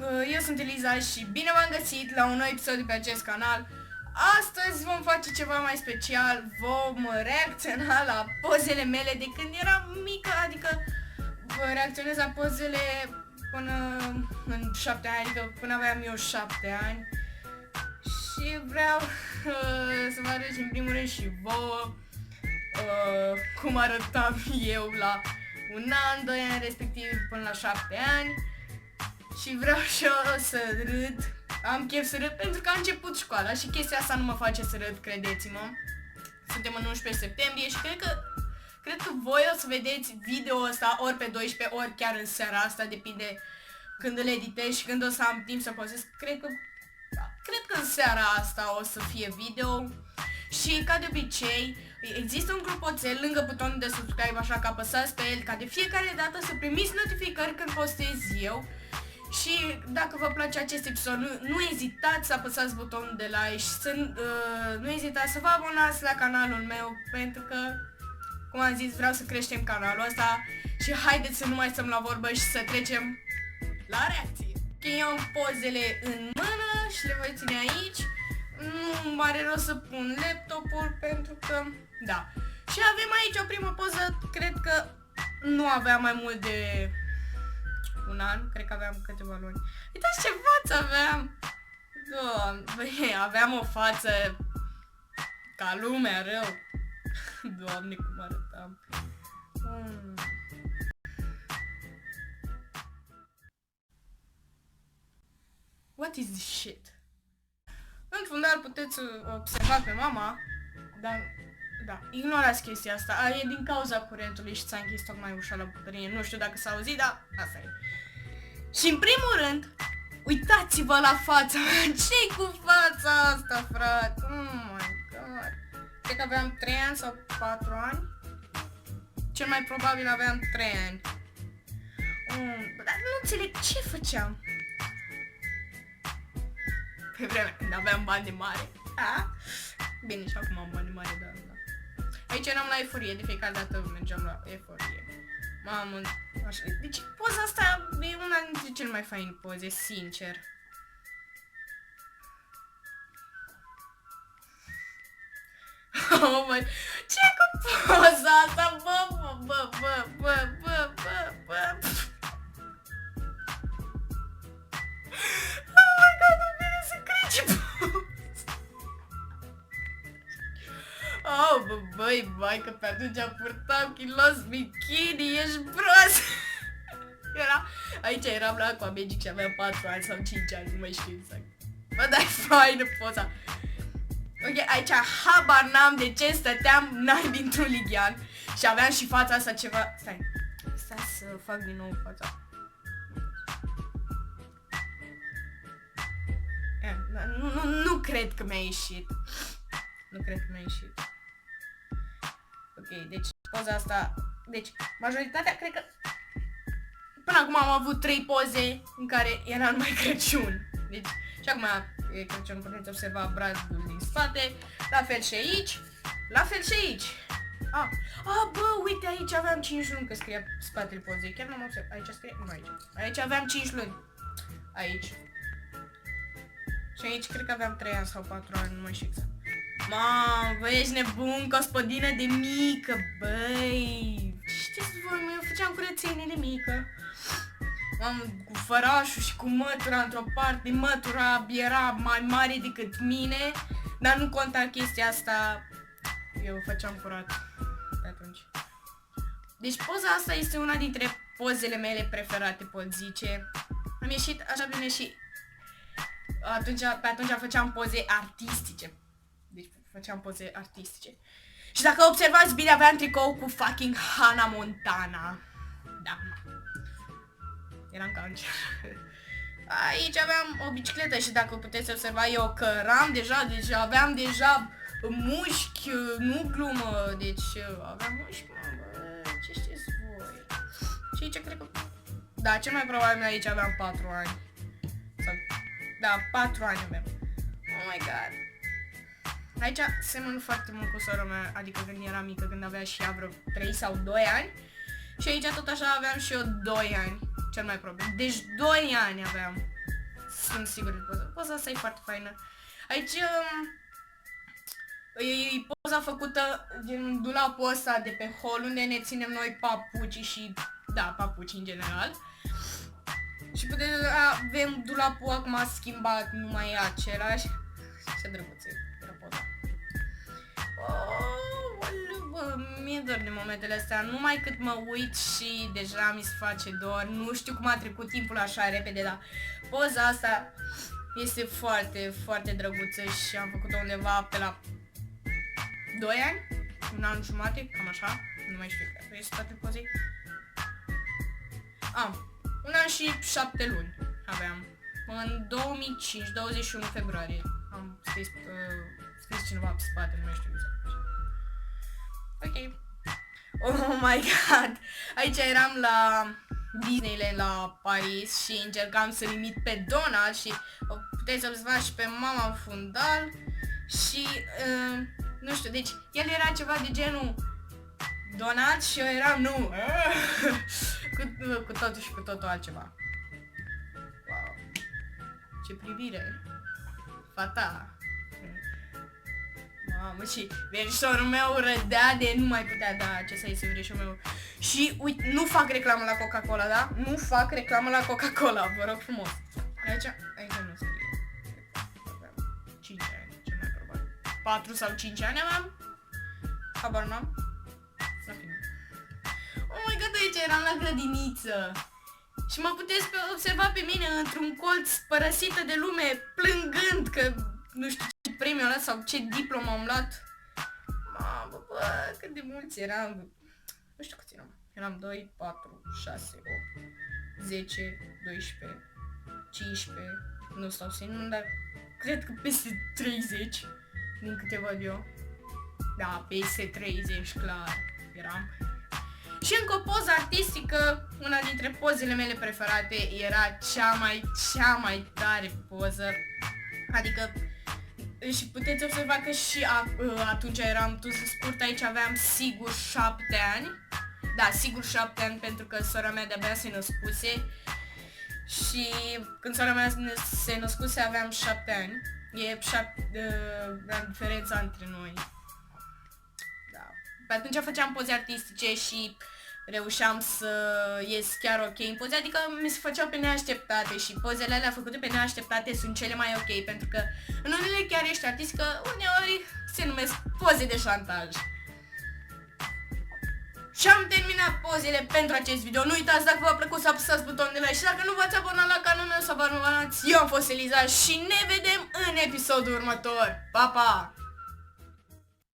Eu sunt Eliza și bine v-am găsit la un nou episod de pe acest canal. Astăzi vom face ceva mai special, vom reacționa la pozele mele de când eram mică, adică reacționez la pozele până în 7 ani, adică până aveam eu 7 ani. Și vreau să vă arăt în primul rând și vouă cum arătam eu la un an, 2 ani, respectiv până la 7 ani. Și vreau și eu să râd, am chef să râd pentru că a început școala și chestia asta nu mă face să râd, credeți-mă. Suntem în 11 septembrie și cred că voi o să vedeți video ăsta ori pe 12, ori chiar în seara asta, depinde când îl editez și când o să am timp să postez. Cred că în seara asta o să fie video. Și ca de obicei, există un clopoțel lângă butonul de subscribe, așa că apăsați pe el ca de fiecare dată să primiți notificări când postez eu. Și dacă vă place acest episod, nu ezitați să apăsați butonul de like și nu ezitați să vă abonați la canalul meu, pentru că, cum am zis, vreau să creștem canalul ăsta și haideți să nu mai stăm la vorbă și să trecem la reacție. Eu am pozele în mână și le voi ține aici. Nu mare rost să pun laptopul pentru că, da. Și avem aici o primă poză, cred că nu aveam mai mult de un an, cred că aveam câteva luni. Uitați ce față aveam! Doamne, aveam o față ca lumea rău. Doamne, cum arătam. What is this shit? În fundal puteți observa pe mama, dar da, ignorați chestia asta, e din cauza curentului și ți-a închis tocmai ușa la bucătărie, nu știu dacă s-a auzit, dar asta e. Și în primul rând, uitați-vă la fața mea, ce-i cu fața asta, frate? Oh my god. Cred că aveam 3 ani sau 4 ani. Cel mai probabil aveam 3 ani. Dar nu înțeleg ce făceam. Pe vremea când aveam bani de mare. Bine, și acum am bani de mare, dar da. Aici eram la eforie, de fiecare dată mergeam la eforie. Mamă, așa. Deci poza asta e una dintre cele mai faine poze, sincer. Oh my, ce cu poza asta, bă. Oh my god, nu vine să cred ce poza. Oh, băi, vai, că pe atunci purtam kilos bikini, ești prost! Aici eram la Aqua Magic și aveam 4 ani sau 5 ani, nu mai știu exact. Bă, dar e faină poza. Ok, aici habar n-am de ce stăteam naibii într-un lighean și aveam și fața asta ceva... Stai să fac din nou fața. Nu cred că mi-a ieșit. Nu cred că mi-a ieșit. Ok, deci poza asta... Deci, majoritatea, cred că... Până acum am avut 3 poze în care era numai Crăciun. Deci, și acum e Crăciun, puteți observa bradul din spate. La fel și aici. La fel și aici. Bă, uite, aici aveam 5 luni, că scria spatele pozei. Chiar n-am observat. Aici scrie? Nu aici. Aici aveam 5 luni. Aici. Și aici cred că aveam 3 ani sau 4 ani, nu mai știu exact. Mamă, băi, ești nebun, gospodină de mică, băi. Știți voi, eu făceam curățenie de mică. Mamă, cu fărașul și cu mătura într-o parte, mătura era mai mare decât mine, dar nu conta chestia asta, eu făceam curat de atunci. Deci poza asta este una dintre pozele mele preferate, pot zice. Am ieșit așa bine și pe atunci făceam poze artistice. Deci făceam poze artistice. Și dacă observați bine, aveam tricou cu fucking Hannah Montana. Da. Eram cancer. Aici aveam o bicicletă și dacă puteți observa, eu căram deja, deci aveam deja mușchi, nu glumă, deci aveam mușchi, mamă, ce știți voi. Și aici cred că, da, cel mai probabil aici aveam 4 ani. Sau, da, 4 ani aveam. Oh my god. Aici semăn foarte mult cu sora mea, adică când era mică, când avea și ea vreo 3 sau 2 ani. Și aici tot așa aveam și eu 2 ani, cel mai probabil. Deci 2 ani aveam. sunt sigur de poza. Poza asta e foarte faină. Aici e poza făcută din dulapul ăsta de pe hol unde ne ținem noi papucii și, da, papuci în general. Și puteți, avem dulapul acum schimbat, nu mai e același. Ce drăguțe era poza. Bă, mi-e dor de momentele astea, numai cât mă uit și deja mi se face dor. Nu știu cum a trecut timpul așa repede, dar poza asta este foarte, foarte drăguță și am făcut-o undeva pe la 2 ani, 1 an jumate, cam așa, nu mai știu care este toate pozei. 1 an și 7 luni aveam. În 2005, 21 februarie, am scris cineva pe spate, nu mai știu exact. Ok. Oh my god! Aici eram la Disneyland la Paris și încercam să-l imit pe Donald și puteți să observa și pe mama în fundal și nu știu, deci el era ceva de genul Donald și eu eram nu cu totul și cu totul altceva. Wow. Ce privire! Fata! Mamă, și verișorul meu rădea de nu mai putea, da, ce să iese verișorul meu. Și uite, nu fac reclamă la Coca-Cola, da? Nu fac reclamă la Coca-Cola, vă rog frumos. Aici nu scrie. Aveam 5 ani, cel mai probabil. 4 sau 5 ani aveam? Habar n-am. La fine. Oh my god, aici eram la grădiniță. Și mă puteți observa pe mine într-un colț părăsită de lume, plângând că nu știu ce premiu ăla sau ce diplomă am luat. Mamă, bă, cât de mulți eram. Nu știu câți eram. Eram 2, 4, 6, 8, 10, 12, 15. Nu stau să nu, dar cred că peste 30, din câte văd eu. Da, peste 30, clar, eram. Și încă o poză artistică, una dintre pozele mele preferate, era cea mai tare poză. Adică, și puteți observa că și atunci eram tu scurt, aici aveam sigur 7 ani. Da, sigur 7 ani pentru că sora mea de-abia se născuse. Și când sora mea se născuse aveam 7 ani. E diferența între noi. Da. Pe atunci făceam poze artistice și reușeam să ies chiar ok în poze, adică mi se făceau pe neașteptate și pozele alea făcute pe neașteptate sunt cele mai ok, pentru că în unele chiar ești artist, că uneori se numesc poze de șantaj. Și am terminat pozele pentru acest video. Nu uitați, dacă v-a plăcut, să apăsați butonul de like și dacă nu v-ați abonat la canalul meu, să vă abonați. Eu am fost Eliza și ne vedem în episodul următor. Pa, pa!